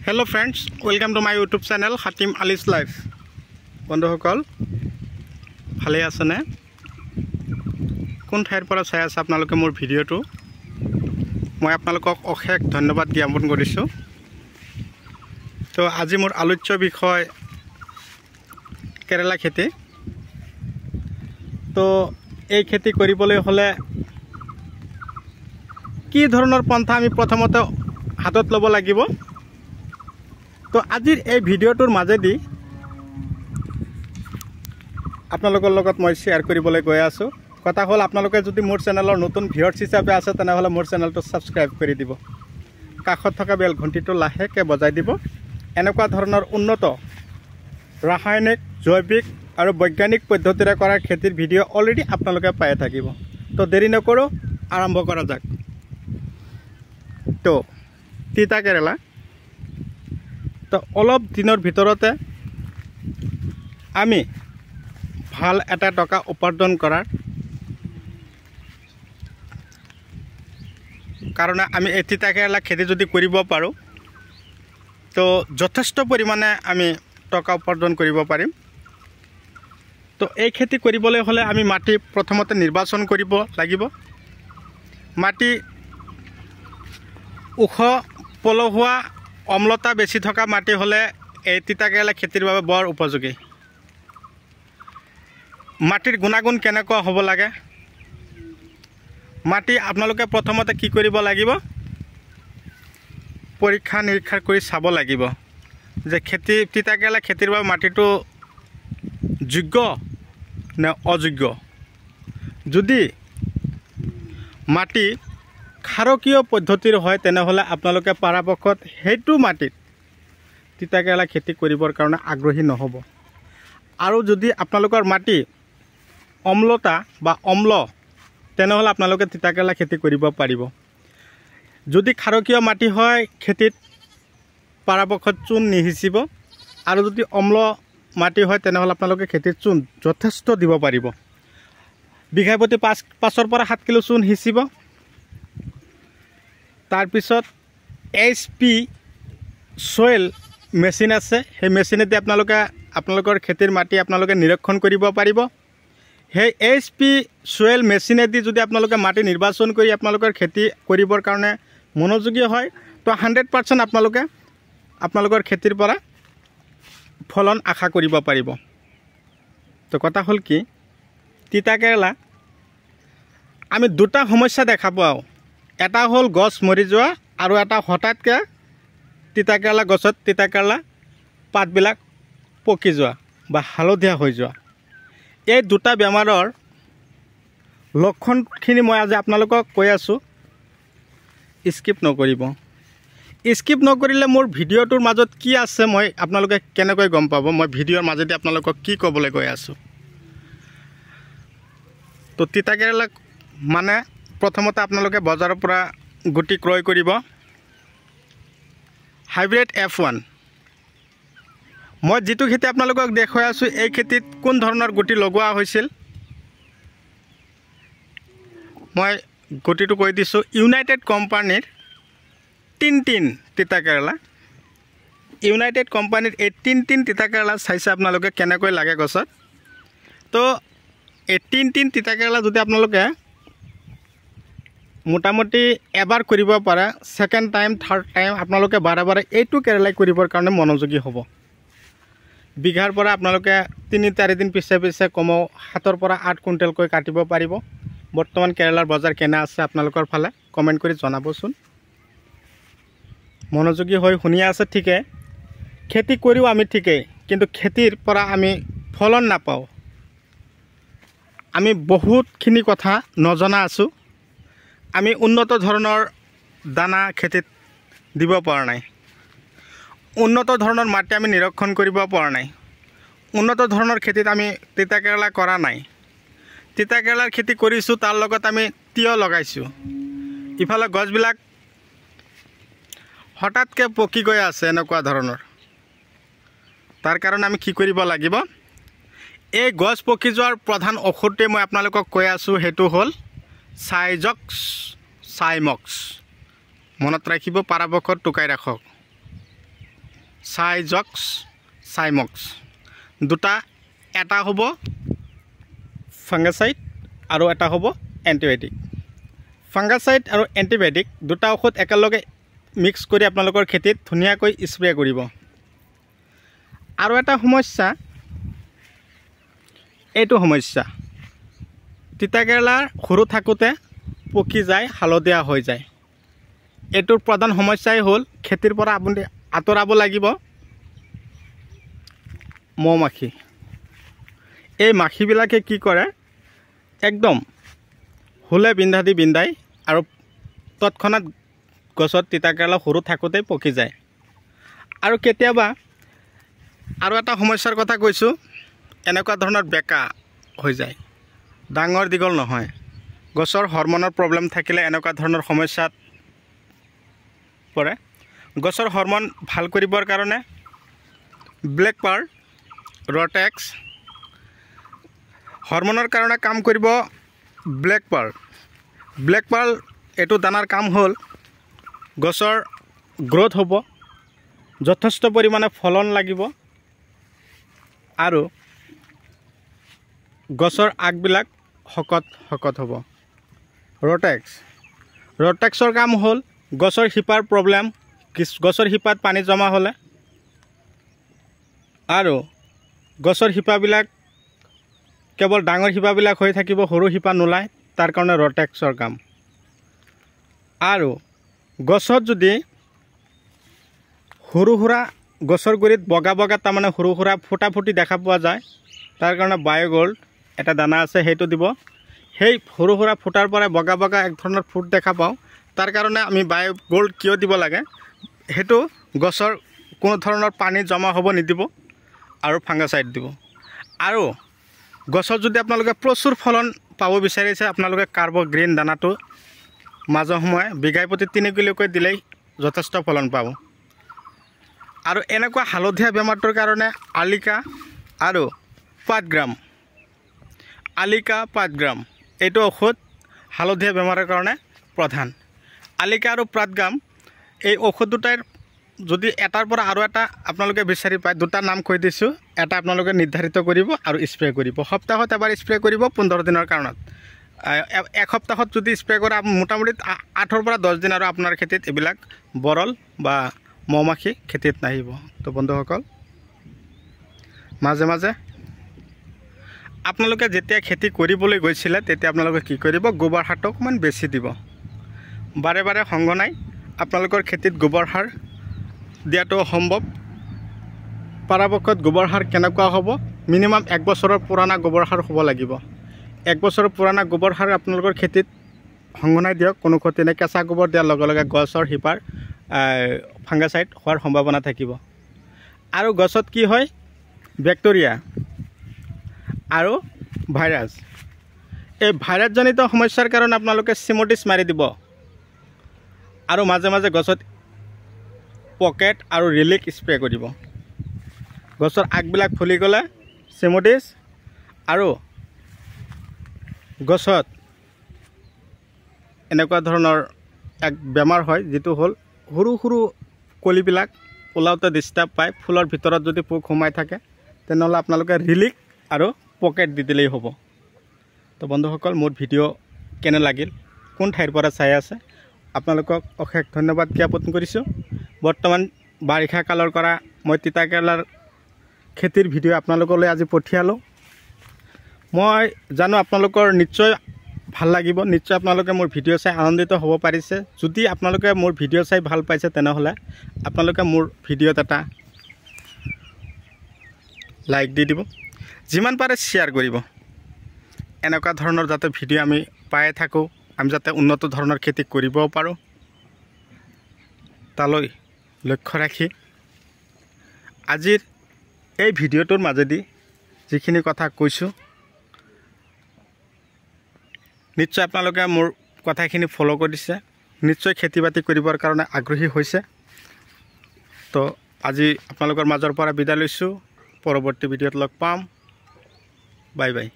Hello friends, welcome to my YouTube channel Hatim Ali's Life. বন্ধুসকল ভালে আছে নে? কোন ঠাইৰ পৰা চাই আছে আপোনালোকে মোৰ ভিডিওটো? মই আপোনালোকক অশেষ ধন্যবাদ জ্ঞাপন কৰিছো। তো আজি মোৰ আলোচ্য বিষয় কেৰালা খেতি। তো এই খেতি কৰিবলৈ হলে কি ধৰণৰ পন্থা আমি প্ৰথমতে হাতত ল'ব লাগিব? তো আজিৰ এই ভিডিওটোৰ মাজেদি আপোনালোকৰ লগত মই শেয়াৰ কৰিবলৈ গৈ আছো। কথা হ'ল আপোনালোকে যদি মোৰ চেনেলৰ নতুন ভিউয়াৰ্ছ হিচাপে আছে তেনেহলে মোৰ চেনেলটো সাবস্ক্ৰাইব কৰি দিব। কাষত থকা বেল ঘণ্টিটো লাহেকৈ বজাই দিব। এনেকুৱা ধৰণৰ উন্নত ৰাসায়নিক, জৈৱিক আৰু বৈজ্ঞানিক পদ্ধতিৰে কৰা খেতিৰ ভিডিও অলৰেডি আপোনালোকে পাই থাকিব। তো দেৰি নকৰো, আৰম্ভ কৰা যাওক। তো তিতা কেৰেলা তো অলপ দিনৰ ভিতৰতে আমি ভাল এটা টকা উপাৰ্জন কৰাৰ কাৰণে আমি এই তিতা কেৰেলা খেতি যদি কৰিব পাৰোঁ তো যথেষ্ট পৰিমাণে আমি টকা উপাৰ্জন কৰিব পাৰিম। তো এই খেতি কৰিবলৈ হ'লে আমি মাটি প্ৰথমতে নিৰ্বাচন কৰিব লাগিব। মাটি ওখ পলসুৱা অম্লতা বেছি থকা মাটি হ'লে এই তিতা কেৰেলা খেতিৰ বাবে বৰ উপযোগী। মাটিৰ গুণাগুণ কেনেকুৱা হ'ব লাগে? মাটি আপোনালোকে প্ৰথমতে কি কৰিব লাগিব? পৰীক্ষা নিৰীক্ষা কৰি চাব লাগিব যে তিতা কেৰেলা খেতিৰ বাবে মাটিটো যোগ্য নে অযোগ্য। যদি মাটি ক্ষাৰকীয় পদ্ধতিৰ হয় তেনেহলে আপোনালোকে পৰাপক্ষত সেইটো মাটিত তিতা কেৰেলা খেতি কৰিবৰ কাৰণে আগ্ৰহী নহ'ব। আৰু যদি আপোনালোকৰ মাটি অম্লতা বা অম্ল তেনেহলে আপোনালোকে তিতা কেৰেলা খেতি কৰিব পাৰিব। যদি ক্ষাৰকীয় মাটি হয় খেতিত পৰাপক্ষত চূণ নিসিঁচিব। আৰু যদি অম্ল মাটি হয় তেনেহলে আপোনালোকে খেতিত চূণ যথেষ্ট দিব পাৰিব। বিঘা প্ৰতি 5 পৰা 7 কিলো চূণ সিঁচিব। তাৰপিছত HP সয়েল মেচিন আছে, সেই মেচিনেদি আপোনালোকৰ খেতিৰ মাটি আপোনালোকে নিৰীক্ষণ কৰিব পাৰিব। সেই HP সয়েল মেচিনেদি যদি আপোনালোকে মাটি নিৰ্বাচন কৰি আপোনালোকৰ খেতি কৰিবৰ কাৰণে মনোযোগী হয় তো 100% আপোনালোকৰ খেতিৰ পৰা ফলন আশা কৰিব পাৰিব। তো কথা হ'ল কি, তিতা কেৰেলা আমি দুটা সমস্যা দেখা পাওঁ। এটা হ'ল গছ মৰি যোৱা আৰু এটা হঠাৎকৈ তিতা কেৰেলা গছত তিতা কেৰেলা পাতবিলাক পকি যোৱা বা হালধীয়া হৈ যোৱা। এই দুটা বেমাৰৰ লক্ষণখিনি মই আজি আপোনালোকক কৈ আছোঁ। স্কিপ নকৰিব। স্কিপ নকৰিলে মোৰ ভিডিঅ'টোৰ মাজত কি আছে মই আপোনালোকে কেনেকৈ গম পাব মই ভিডিঅ'ৰ মাজেদি আপোনালোকক কি ক'বলৈ গৈ আছোঁ। তো তিতা কেৰেলা মানে প্ৰথমতে আপোনালোকে বজাৰৰ পৰা গুটি ক্ৰয় কৰিব। হাইব্ৰিড F1 মই যিটো খেতি আপোনালোকক দেখুৱাই আছোঁ এই খেতিত কোন ধৰণৰ গুটি লগোৱা হৈছিল মই গুটিটো কৈ দিছোঁ। ইউনাইটেড কোম্পানীৰ টিনটিন তিতা কেৰেলা। ইউনাইটেড কোম্পানীৰ এই টিনটিন তিতা কেৰেলা চাইছে আপোনালোকে কেনেকৈ লাগে গছত। তো এই টিনটিন তিতা কেৰেলা যদি আপোনালোকে মোটামুটি এবাৰ কৰিব পাৰে, ছেকেণ্ড টাইম থাৰ্ড টাইম আপোনালোকে বাৰে বাৰে এইটো কেৰেলাই কৰিবৰ কাৰণে মনোযোগী হ'ব। বিঘাৰ পৰা আপোনালোকে 3-4 দিন পিছে পিছে কমেও 7 পৰা 8 কুইণ্টেলকৈ কাটিব পাৰিব। বৰ্তমান কেৰেলাৰ বজাৰ কেনে আছে আপোনালোকৰ ফালে কমেণ্ট কৰি জনাবচোন। মনোযোগী হৈ শুনি আছে ঠিকে, খেতি কৰিও আমি ঠিকেই, কিন্তু খেতিৰ পৰা আমি ফলন নাপাওঁ। আমি বহুতখিনি কথা নজনা আছোঁ। আমি উন্নত ধৰণৰ দানা খেতিত দিব পৰা নাই। উন্নত ধৰণৰ মাটি আমি নিৰীক্ষণ কৰিব পৰা নাই। উন্নত ধৰণৰ খেতিত আমি তিতা কেৰেলা কৰা নাই। তিতা কেৰেলাৰ খেতি কৰিছোঁ, তাৰ লগত আমি তিয়হ লগাইছোঁ। ইফালে গছবিলাক হঠাৎকৈ পকি গৈ আছে এনেকুৱা ধৰণৰ। তাৰ কাৰণে আমি কি কৰিব লাগিব? এই গছ পকি যোৱাৰ প্ৰধান ঔষধটোৱে মই আপোনালোকক কৈ আছোঁ, সেইটো হ'ল সাইমক্স। মনত ৰাখিব, পৰাপক্ষত টুকাই ৰাখক। সাইজক্স সাইমক্স দুটা এটা হ'ব ফাংগাসাইড আৰু এটা হ'ব এন্টিবায়োটিক ফাংগাসাইড আৰু এন্টিবায়োটিক দুটা ঔষধ একেলগে মিক্স কৰি আপোনালোকৰ খেতিত ধুনীয়াকৈ স্প্ৰে কৰিব আৰু এটা সমস্যা এইটো সমস্যা তিতাকেৰেলাৰ সৰু থাকোতে পকি যায় হালধীয়া হৈ যায় এইটোৰ প্ৰধান সমস্যাই হ'ল খেতিৰ পৰা আপুনি আঁতৰাব লাগিব মৌমাখি এই মাখিবিলাকে কি কৰে একদম হুলে বিন্ধাই আৰু তৎক্ষণাত গছত তিতাকেৰেলা সৰু থাকোতে পকি যায় আৰু কেতিয়াবা আৰু এটা সমস্যাৰ কথা কৈছোঁ এনেকুৱা ধৰণৰ বেকা হৈ যায় ডাঙৰ দীঘল নহয় গছৰ হৰমনৰ প্ৰব্লেম থাকিলে এনেকুৱা ধৰণৰ সমস্যাত পৰে গছৰ হৰমন ভাল কৰিবৰ কাৰণে ব্লেক পাৰ্ল ৰটেক্স হৰমনৰ কাৰণে কাম কৰিব ব্লেক পাৰ্ল এইটো দানাৰ কাম হ'ল গছৰ গ্ৰোথ হ'ব যথেষ্ট পৰিমাণে ফলন লাগিব আৰু গছৰ আগবিলাক শকত হ'ব ৰটেক্সৰ কাম হ'ল গছৰ শিপাৰ প্ৰব্লেম গছৰ শিপাত পানী জমা হ'লে আৰু গছৰ শিপাবিলাক কেৱল ডাঙৰ শিপাবিলাক হৈ থাকিব সৰু শিপা নোলায় তাৰ কাৰণে ৰটেক্সৰ কাম আৰু গছত যদি সৰু সুৰা গছৰ গুৰিত বগা তাৰমানে সৰু সুৰা ফুটা দেখা পোৱা যায় তাৰ কাৰণে বায়োগোল্ড এটা দানা আছে সেইটো দিব সেই সৰু সুৰা ফুটাৰ পৰা বগা এক ধৰণৰ ফুট দেখা পাওঁ তাৰ কাৰণে আমি বায়োগোল্ড কিয় দিব লাগে সেইটো গছৰ কোনো ধৰণৰ পানী জমা হ'ব নিদিব আৰু ফাংগাসাইড দিব আৰু গছত যদি আপোনালোকে প্ৰচুৰ ফলন পাব বিচাৰিছে আপোনালোকে কাৰ্বগ্ৰীণ দানাটো মাজে সময়ে বিঘাই প্ৰতি 3 কিলোকৈ দিলেই যথেষ্ট ফলন পাব আৰু এনেকুৱা হালধীয়া বেমাৰটোৰ কাৰণে আলিকা আৰু পাতগ্ৰাম এইটো ঔষধ হালধীয়া বেমাৰৰ কাৰণে প্ৰধান আলিকা আৰু পাতগ্ৰাম এই ঔষধ দুটাৰ যদি এটাৰ পৰা আৰু এটা আপোনালোকে বিচাৰি পায় দুটা নাম কৈ দিছোঁ এটা আপোনালোকে নিৰ্ধাৰিত কৰিব আৰু স্প্ৰে কৰিব সপ্তাহত এবাৰ স্প্ৰে কৰিব 15 দিনৰ কাৰণত এক সপ্তাহত যদি স্প্ৰে কৰে মোটামুটি 8 পৰা 10 দিন আৰু আপোনাৰ খেতিত এইবিলাক বৰল বা মৌমাখি খেতিত নাহিব তো বন্ধুসকল মাজে আপোনালোকে যেতিয়া খেতি কৰিবলৈ গৈছিলে তেতিয়া আপোনালোকে কি কৰিব গোবৰ সাৰটো অকণমান বেছি দিব বাৰে সংগনাই আপোনালোকৰ খেতিত গোবৰ সাৰ দিয়াটো সম্ভৱ পৰাপক্ষত গোবৰ সাৰ কেনেকুৱা হ'ব মিনিমাম 1 বছৰৰ পুৰণা গোবৰ সাৰ হ'ব লাগিব 1 বছৰৰ পুৰণা গোবৰ সাৰ আপোনালোকৰ খেতিত সংগনাই দিয়ক কোনো ক্ষতি নাই কেঁচা গোবৰ দিয়াৰ লগে গছৰ শিপাৰ ফাংগাসাইড হোৱাৰ সম্ভাৱনা থাকিব আৰু গছত কি হয় বেক্টেৰিয়া আৰু ভাইৰাছ এই ভাইৰাছজনিত সমস্যাৰ কাৰণে আপোনালোকে চিমোটিছ মাৰি দিব আৰু মাজে গছত পকেট আৰু ৰিলিক স্প্ৰে কৰিব গছৰ আগবিলাক ফুলি গ'লে চিমোটিছ আৰু গছত এনেকুৱা ধৰণৰ এক বেমাৰ হয় যেটো হ'ল সৰু কলিবিলাক ওলাওতে ডিস্টাৰ্ব পায় ফুলৰ ভিতৰত যদি পোক সোমাই থাকে তেনেহ'লে আপোনালোকে ৰিলিক আৰু পকেট দি দিলেই হ'ব তো বন্ধুসকল মোৰ ভিডিঅ' কেনে লাগিল কোন ঠাইৰ পৰা চাই আছে আপোনালোকক অশেষ ধন্যবাদ জ্ঞাপন কৰিছোঁ বৰ্তমান বাৰিষা কালৰ কৰা মই তিতাকেৰেলাৰ খেতিৰ ভিডিঅ' আপোনালোকলৈ আজি পঠিয়ালোঁ মই জানো আপোনালোকৰ নিশ্চয় ভাল লাগিব নিশ্চয় আপোনালোকে মোৰ ভিডিঅ' চাই আনন্দিত হ'ব পাৰিছে যদি আপোনালোকে মোৰ ভিডিঅ' চাই ভাল পাইছে তেনেহ'লে আপোনালোকে মোৰ ভিডিঅ'ত এটা লাইক দি দিব যিমান পাৰে শ্বেয়াৰ কৰিব এনেকুৱা ধৰণৰ যাতে ভিডিঅ' আমি পাই থাকোঁ আমি যাতে উন্নত ধৰণৰ খেতি কৰিব পাৰোঁ তালৈ লক্ষ্য ৰাখি আজিৰ এই ভিডিঅ'টোৰ মাজেদি যিখিনি কথা কৈছোঁ নিশ্চয় আপোনালোকে মোৰ কথাখিনি ফলো কৰিছে নিশ্চয় খেতি বাতি কৰিবৰ কাৰণে আগ্ৰহী হৈছে তো আজি আপোনালোকৰ মাজৰ পৰা বিদায় লৈছোঁ পৰৱৰ্তী ভিডিঅ'ত লগ পাম বাই বাই